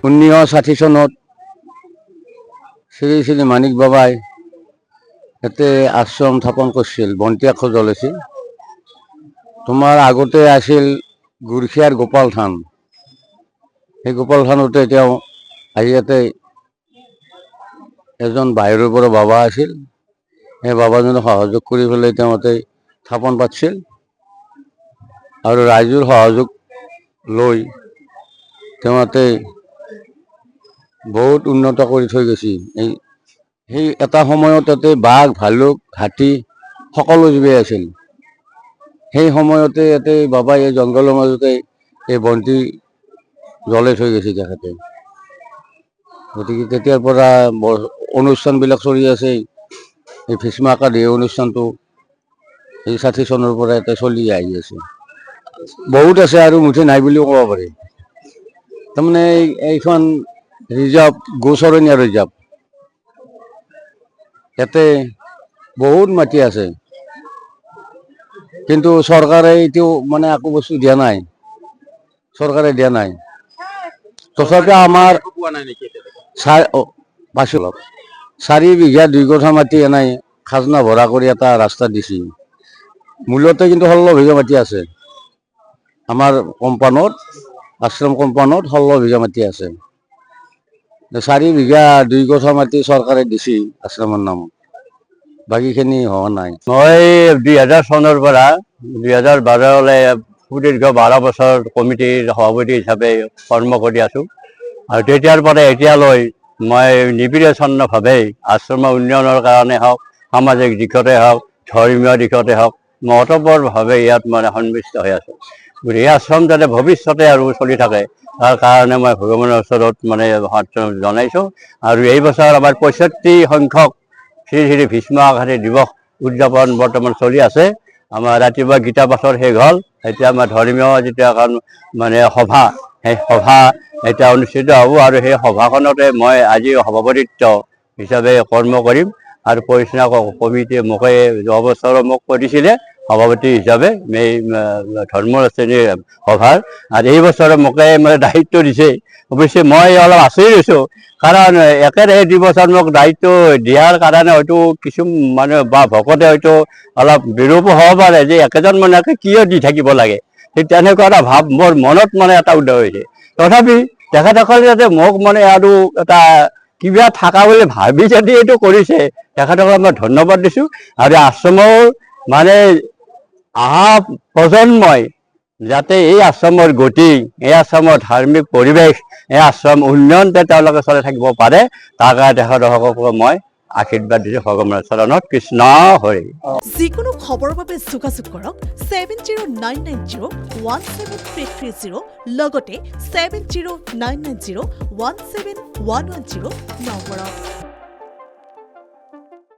1960 চনত শ্ৰী শ্ৰী মানিক বাবাই ইয়াতে আশ্ৰম স্থাপন কৰিছিল, বন্তি এশ জ্বলাইছিল। তোমাৰ আগতে আছিল গুৰখীয়াৰ গোপাল থান, সেই গোপাল থানতে তেওঁ আহি ইয়াতে এজন বাহিৰৰ পৰা বাবা আছিল, সেই বাবাজনে সহযোগ কৰি পেলাই তেওঁতে স্থাপন পাতিছিল আৰু ৰাইজৰ সহযোগ লৈ তেওঁতে বহুত উন্নত কৰি থৈ গৈছে। সেই এটা সময়ত তাতে বাঘ, ভালুক, হাতী সকলো জীৱে আছিল। সেই সময়তে ইয়াতে বাবাই এই জংঘলৰ মাজতে এই বন্তি জ্বলাই থৈ গৈছে তেখেতে। গতিকে তেতিয়াৰ পৰা অনুষ্ঠানবিলাক চলি আছে। এই ভীষ্ম একাদশী অনুষ্ঠানটো এই 60 চনৰ পৰা ইয়াতে চলি আহি আছে। বহুত আছে আৰু মুঠে নাই বুলিও ক'ব পাৰি। তাৰমানে এইখন ৰিজাৰ্ভ, গৌচৰণীয়া ৰিজাৰ্ভ। ইয়াতে বহুত মাটি আছে, কিন্তু চৰকাৰে এইটো মানে একো বস্তু দিয়া নাই, চৰকাৰে দিয়া নাই। তথাপি আমাৰ 4 বিঘা 2 কঠা মাটি এনেই খাজনা ভৰা কৰি এটা ৰাস্তা দিছিল। মূলতে কিন্তু 16 বিঘা মাটি আছে আমাৰ কম্পাউণ্ডত, আশ্ৰম কম্পাউণ্ডত 16 বিঘা মাটি আছে। 4 বিঘা 2 কঠা মাটি চৰকাৰে দিছে আশ্ৰমৰ নামত, বাকীখিনি হোৱা নাই। মই 2000 চনৰ পৰা 2012লৈ সুদীৰ্ঘ 12 বছৰ কমিটিৰ সভাপতি হিচাপে কৰ্ম কৰি আছোঁ আৰু তেতিয়াৰ পৰা এতিয়ালৈ মই নিৰ্বিচ্ছিন্নভাৱে আশ্ৰমৰ উন্নয়নৰ কাৰণে হওক, সামাজিক দিশতে হওক, ধৰ্মীয় দিশতে হওক, মহত্বপূৰ্ণভাৱে ইয়াত মানে সন্মিষ্ট হৈ আছোঁ। গতিকে এই আশ্ৰম যাতে ভৱিষ্যতে আৰু চলি থাকে তাৰ কাৰণে মই ভগৱানৰ ওচৰত মানে জনাইছোঁ। আৰু এই বছৰ আমাৰ 65 সংখ্যক শ্ৰী শ্ৰী ভীষ্ম একাদশী দিৱস উদযাপন বৰ্তমান চলি আছে। আমাৰ ৰাতিপুৱা গীতা পাঠৰ শেষ হ'ল, এতিয়া আমাৰ ধৰ্মীয় যিটো এখন মানে সভা, সেই সভা এতিয়া অনুষ্ঠিত হ'ব আৰু সেই সভাখনতে মই আজি সভাপতিত্ব হিচাপে কৰ্ম কৰিম। আৰু পৰিচালনা কমিটিয়ে মোকে যোৱা বছৰ মোক কৰিছিলে সভাপতি হিচাপে এই ধৰ্ম শ্ৰেণীৰ সভাৰ, আৰু এই বছৰ মোকে মানে দায়িত্ব দিছে। অৱশ্যে মই অলপ আচৰিত হৈছোঁ, কাৰণ একেৰাহে 2 বছৰ মোক দায়িত্ব দিয়াৰ কাৰণে হয়তো কিছু মানে বা ভকতে হয়তো অলপ বিৰূপ হ'ব পাৰে যে একেজন মানুহকে কিয় দি থাকিব লাগে, ঠিক তেনেকুৱা এটা ভাৱ মোৰ মনত মানে এটা উদয় হৈছে। তথাপি তেখেতসকলে যাতে মোক মানে আৰু এটা কিবা থকা বুলি ভাবি যদি এইটো কৰিছে, তেখেতসকলক মই ধন্যবাদ দিছোঁ। আৰু আশ্ৰমৰ মানে অহা প্ৰজন্মই যাতে এই আশ্ৰমৰ গতি, এই আশ্ৰমৰ ধাৰ্মিক পৰিৱেশ, এই আশ্ৰম উন্নয়ন তেওঁলোকে চলাই থাকিব পাৰে, তাৰ কাৰণে তেখেতসকলক মই আশীৰ্বাদ দিছোঁ ভগৱানৰ চৰণত। কৃষ্ণ হৰি। যিকোনো খবৰৰ বাবে যোগাযোগ কৰক 7099017330 লগতে 7099017110 নম্বৰত।